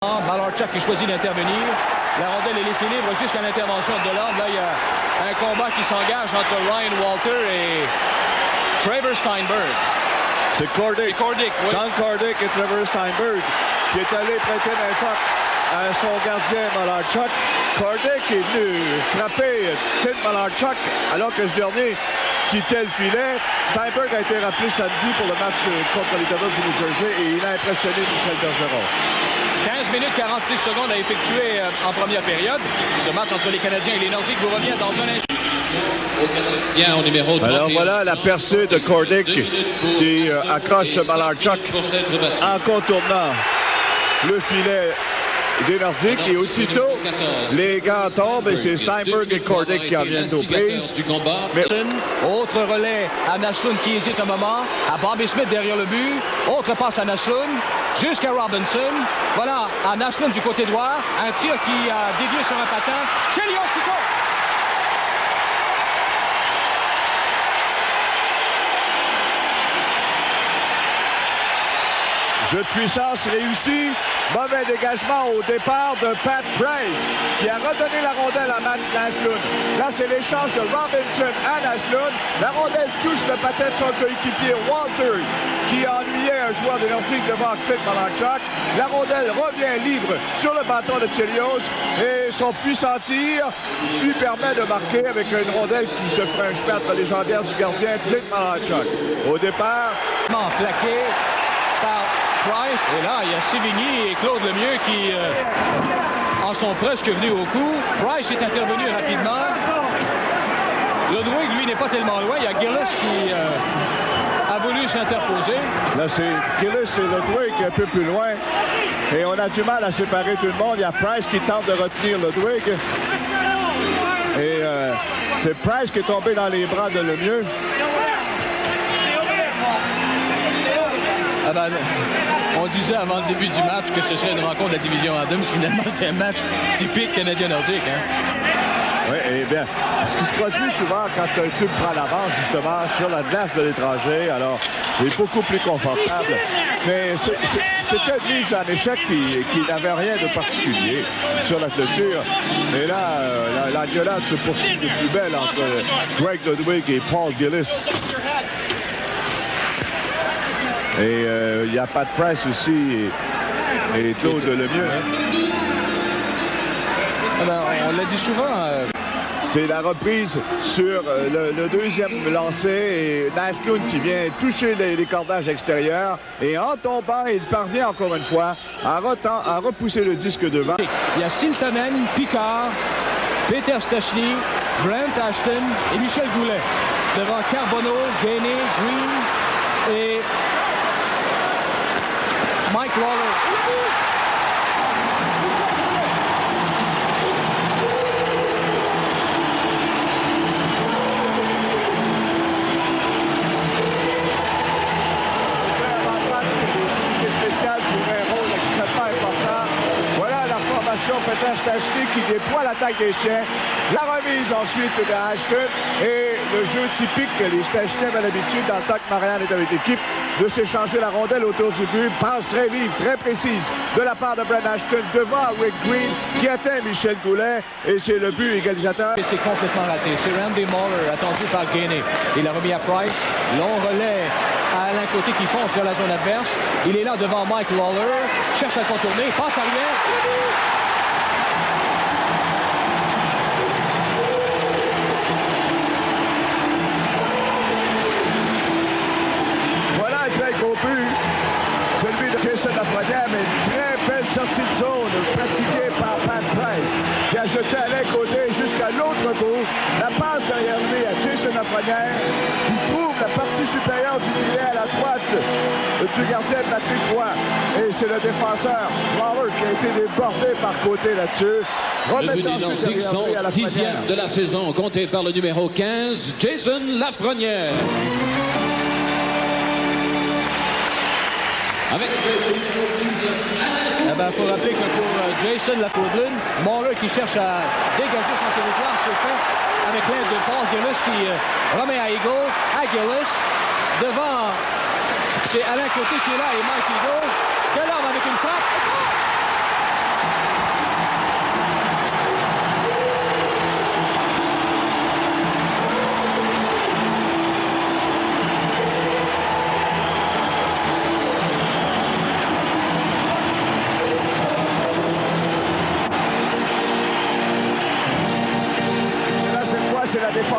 Malarchuk qui choisit d'intervenir. La rondelle est laissée libre jusqu'à l'intervention de Delorme. Là, il y a un combat qui s'engage entre Ryan Walter et Trevor Steinberg. C'est Cordick. Oui. John Cordick et Trevor Steinberg qui est allé prêter main forte à son gardien Malarchuk. Cordick est venu frapper Tim Malarchuk alors que ce dernier quittait le filet. Steinberg a été rappelé samedi pour le match contre les Devils du New Jersey et il a impressionné Michel Bergeron. 15 minutes 46 secondes à effectuer en première période. Ce match entre les Canadiens et les Nordiques vous revient dans un instant. Au numéro 31. Alors voilà la percée de Cordick qui accroche Malarchuk en contournant le filet des Nordiques. Et aussitôt, les gants tombent et c'est Steinberg et Cordick qui en viennent aux prises. Mais... Autre relais à Naslund qui hésite un moment. À Bobby Smith derrière le but. Autre passe à Naslund jusqu'à Robinson. Voilà, à Naslund du côté droit. Un tir qui a dévié sur un patin. Chelios qui court. Jeu de puissance réussi. Mauvais dégagement au départ de Pat Price qui a redonné la rondelle à Mats Naslund. Là, c'est l'échange de Robinson à Naslund. La rondelle touche le patin de son coéquipier Walter qui ennuyait un joueur des Nordiques devant Clint Malarchuk. La rondelle revient libre sur le bâton de Chelios et son puissant tir lui permet de marquer avec une rondelle qui se ferait un chemin entre les jambières du gardien Clint Malarchuk. Au départ, plaqué par Price. Et là, il y a Sévigny et Claude Lemieux qui en sont presque venus au coup. Price est intervenu rapidement. Ludwig, lui, n'est pas tellement loin. Il y a Gillis qui a voulu s'interposer. Là, c'est Gillis et Ludwig un peu plus loin. Et on a du mal à séparer tout le monde. Il y a Price qui tente de retenir Ludwig. Et c'est Price qui est tombé dans les bras de Lemieux. Ah ben, on disait avant le début du match que ce serait une rencontre de la division Adams. Finalement, c'était un match typique canadien-nordique. Oui, et bien, ce qui se produit souvent quand un club prend l'avance, justement, sur la glace de l'étranger, alors, c'est beaucoup plus confortable. Mais c'était une mise en échec qui n'avait rien de particulier sur la clôture. Et là, l'engueulade se poursuit de plus belle entre Greg Ludwig et Paul Gillis. Et il y a Pat Price aussi et Claude Lemieux. Alors, on l'a dit souvent. C'est la reprise sur le deuxième lancé et Naslund qui vient toucher les cordages extérieurs. Et en tombant, il parvient encore une fois à repousser le disque devant. Il y a Siltanen, Picard, Peter Stachny, Brent Ashton et Michel Goulet. Devant Carbonneau, Gainé, Green et Mike Lawler. Spécial pour un rôle extrêmement important. Voilà la formation Peter Stachny qui déploie l'attaque des siens. La remise ensuite de Ashton et le jeu typique que les Stachny avaient l'habitude dans le temps que Marianne est avec l'équipe de s'échanger la rondelle autour du but. Passe très vive, très précise de la part de Brent Ashton devant Rick Green qui atteint Michel Goulet et c'est le but égalisateur. Et c'est complètement raté. C'est Randy Moller attendu par Gainé. Il a remis à Price. Long relais à Alain Côté qui fonce vers la zone adverse. Il est là devant Mike Lawler. Cherche à contourner. Passe arrière. Celui de Jason Lafrenière, mais une très belle sortie de zone pratiquée par Pat Price qui a jeté Alain Côté jusqu'à l'autre bout. La passe derrière lui à Jason Lafrenière. Il trouve la partie supérieure du filet à la droite du gardien Patrick Roy. Et c'est le défenseur Lawler qui a été débordé par Côté là-dessus. Le but des Nordiques, son 10e de la saison, compté par le numéro 15, Jason Lafrenière. Avec il faut rappeler que pour Jason Lapoudlin, Moller qui cherche à dégager son territoire se fait avec l'aide de Paul Gillis qui remet à Eagles, à Gillis. Devant, c'est Alain Côté qui est là et Mike Eagles. Delorme avec une frappe.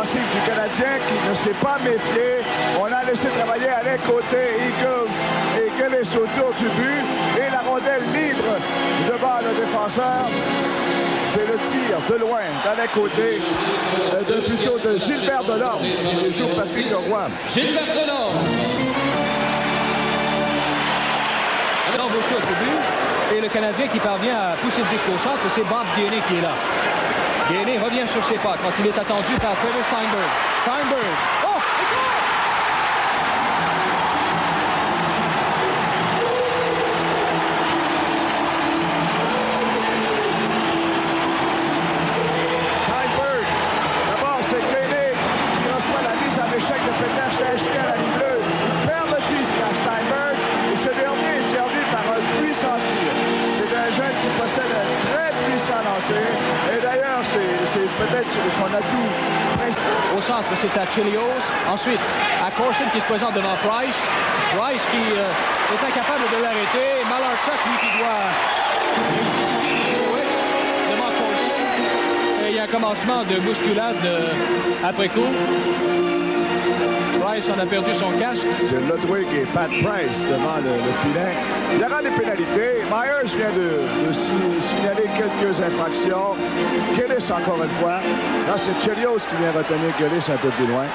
défensive du Canadien qui ne s'est pas méfié. On a laissé travailler Alain Côté, Eagles et Gillis autour du but. Et la rondelle libre devant le défenseur. C'est le tir de loin d'Alain Côté, plutôt de Gilbert Delorme, qui joue Patrick Roy. Gilbert Delorme. Alors, vos choses au but. Et le Canadien qui parvient à pousser le disque au centre, c'est Bob Gainey qui est là. Gainey revient sur ses pas quand il est attendu par Trevor Steinberg. Steinberg. Oh! Steinberg. D'abord, c'est Gainey qui reçoit la mise en échec de Peter Stastny à la ligne bleue. Il perd le disque à Steinberg et ce dernier est servi par un puissant tir. C'est un jeune qui possède un très puissant lancer. Et d'ailleurs, c'est peut-être son atout principal. Au centre, c'est à Chelios. Ensuite, à Corson qui se présente devant Price. Price qui est incapable de l'arrêter. Malarchuk, lui, qui doit devant Corson. Et il y a un commencement de bousculade après coup. Price en a perdu son casque. C'est Ludwig et Pat Price devant le filet. Il y aura des pénalités. Myers vient de signaler quelques infractions. Gillis encore une fois. Là, c'est Chelios qui vient retenir Gillis un peu plus loin.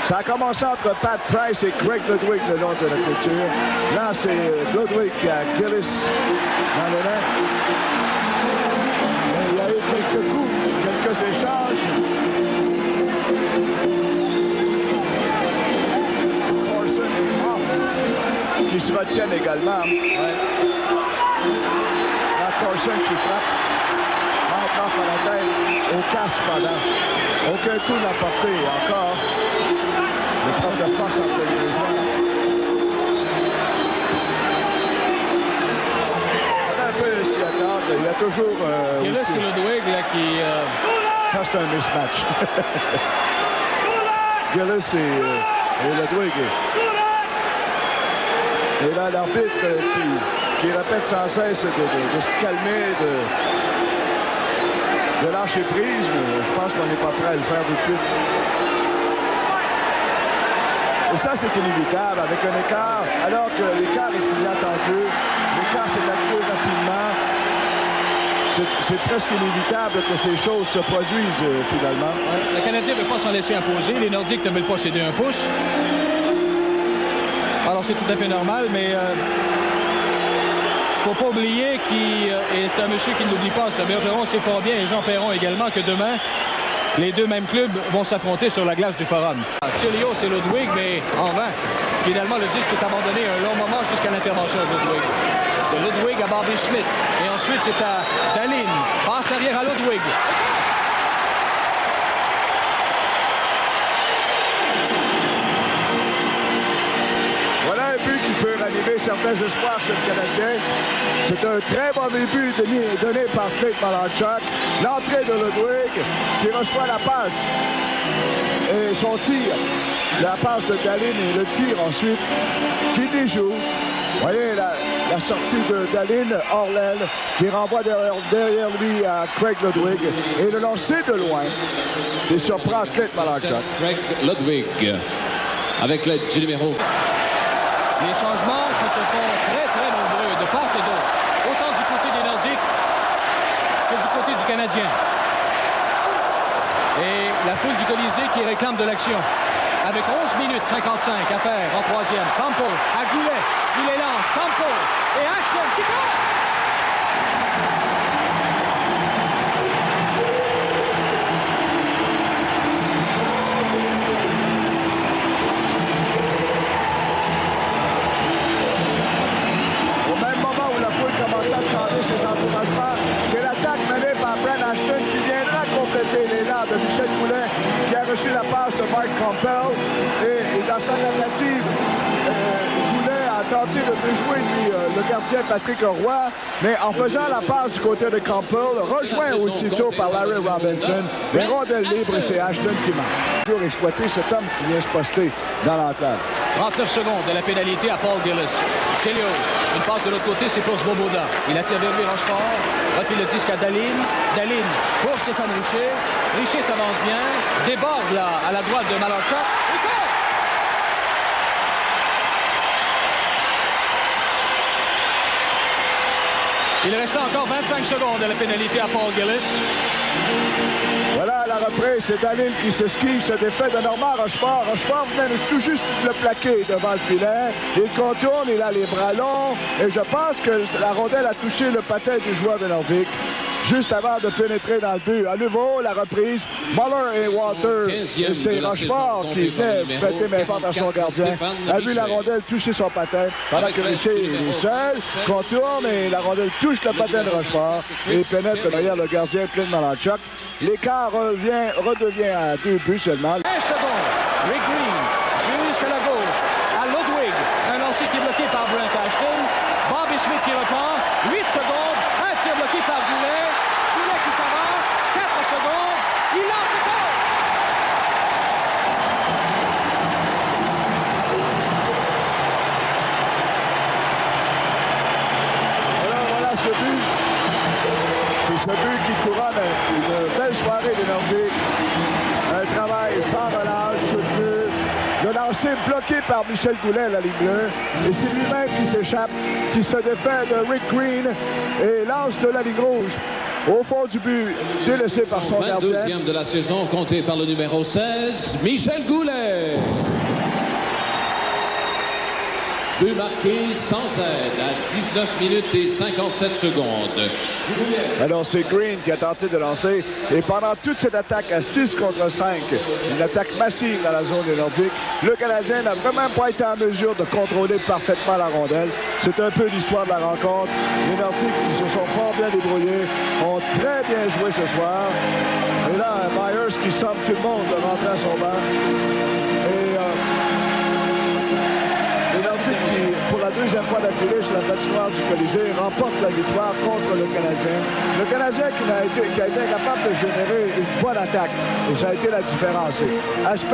Ça a commencé entre Pat Price et Craig Ludwig le long de la clôture. Là, c'est Ludwig qui a Gillis dans les mains. Il y a eu quelques coups, quelques échanges. Qui se retiennent également. Ouais. La Corson qui frappe. Rentre à la tête. Au casque pendant. Aucun coup n'a porté encore. Le preuve de force entre les deux joueurs. Un peu s'y attendre. Il y a toujours. Et là, c'est Ludwig là, qui. Ça, c'est un mismatch. Gillis et Ludwig. Et là, l'arbitre qui répète sans cesse de se calmer, de lâcher prise, mais je pense qu'on n'est pas prêt à le faire tout de suite. Et ça, c'est inévitable avec un écart, alors que l'écart est inattendu. L'écart s'est acté rapidement. C'est presque inévitable que ces choses se produisent finalement. Le Canadien ne veut pas s'en laisser imposer. Les Nordiques ne veulent pas céder un pouce. Alors, c'est tout à fait normal, mais faut pas oublier et c'est un monsieur qui ne l'oublie pas, ça, Bergeron sait fort bien, et Jean Perron également, que demain, les deux mêmes clubs vont s'affronter sur la glace du Forum. Chelios et Ludwig, mais en vain. Finalement, le disque est abandonné un long moment jusqu'à l'intervention de Ludwig. De Ludwig à Bobby Schmidt. Et ensuite, c'est à Dahlin. Passe arrière à Ludwig. Qui peut ranimer certains espoirs chez le Canadien. C'est un très mauvais but donné par Craig Malarchuk. L'entrée de Ludwig qui reçoit la passe et son tir. La passe de Dahlin et le tir ensuite qui déjoue. Vous voyez la sortie de Dahlin hors l'aile qui renvoie derrière lui à Craig Ludwig et le lancer de loin qui surprend Craig Malarchuk. Craig Ludwig avec l'aide du numéro. Les changements qui se font très, très nombreux de part et d'autre, autant du côté des Nordiques que du côté du Canadien. Et la foule du Colisée qui réclame de l'action. Avec 11 minutes 55 à faire en troisième. Campo à Goulet, il est lance. Campo et Ashton qui passe. C'est l'attaque menée par Brent Ashton qui viendra compléter l'élan de Michel Goulet qui a reçu la passe de Mark Campbell et dans sa tentative Goulet a tenté de jouer le gardien Patrick Roy, mais en faisant la passe du côté de Campbell rejoint aussitôt par Larry Robinson, les rondelles libres, c'est Ashton qui marque. Toujours exploiter cet homme qui vient se poster dans l'enclave. 39 secondes de la pénalité à Paul Gillis. Chelios, une passe de l'autre côté, c'est pour Svoboda. Il attire vers lui Rochefort. Repile le disque à Dahlin. Dahlin pour Stéphane Richer. Richer s'avance bien. Déborde là à la droite de Malarchuk. Il reste encore 25 secondes de la pénalité à Paul Gillis. Voilà la reprise, c'est Dahlin qui s'esquive, se défait de Normand Rochefort. Rochefort venait tout juste de le plaquer devant le filet. Il contourne, il a les bras longs. Et je pense que la rondelle a touché le patin du joueur de Nordique juste avant de pénétrer dans le but. À nouveau, la reprise, Muller et Walter. Et c'est Rochefort qui venait péter main forte à son gardien. A vu la rondelle toucher son patin pendant que Richer est seul, contourne et la rondelle touche le patin de Rochefort et pénètre derrière le gardien Clint Malarchuk. L'écart redevient à 2 buts seulement. 1 seconde. Rick Green jusqu'à la gauche. À Ludwig. Un lancer qui est bloqué par Brent Ashton. Bobby Smith qui reprend. 8 secondes. Un tir bloqué par Goulet. Goulet qui s'avance. 4 secondes. Il lance le goal. Alors voilà ce but. C'est ce but qui couronne une belle soirée de Nordique. Un travail sans relâche sur le but. Le lancer bloqué par Michel Goulet à la ligne bleue. Et c'est lui-même qui s'échappe, qui se défait de Rick Green et lance de la ligne rouge. Au fond du but, délaissé par son gardien. 22e de la saison, compté par le numéro 16, Michel Goulet. But marqué sans aide à 19 minutes et 57 secondes. Alors c'est Green qui a tenté de lancer et pendant toute cette attaque à 6 contre 5, une attaque massive dans la zone des Nordiques, le Canadien n'a vraiment pas été en mesure de contrôler parfaitement la rondelle. C'est un peu l'histoire de la rencontre. Les Nordiques qui se sont fort bien débrouillés, ont très bien joué ce soir. Et là, Myers qui somme tout le monde de rentrer à son banc. Et les Nordiques qui, pour la deuxième fois d'affilée sur la patinoire du Colisée, remportent la victoire contre le Canadien. Le Canadien qui a été incapable de générer une bonne attaque. Et ça a été la différence.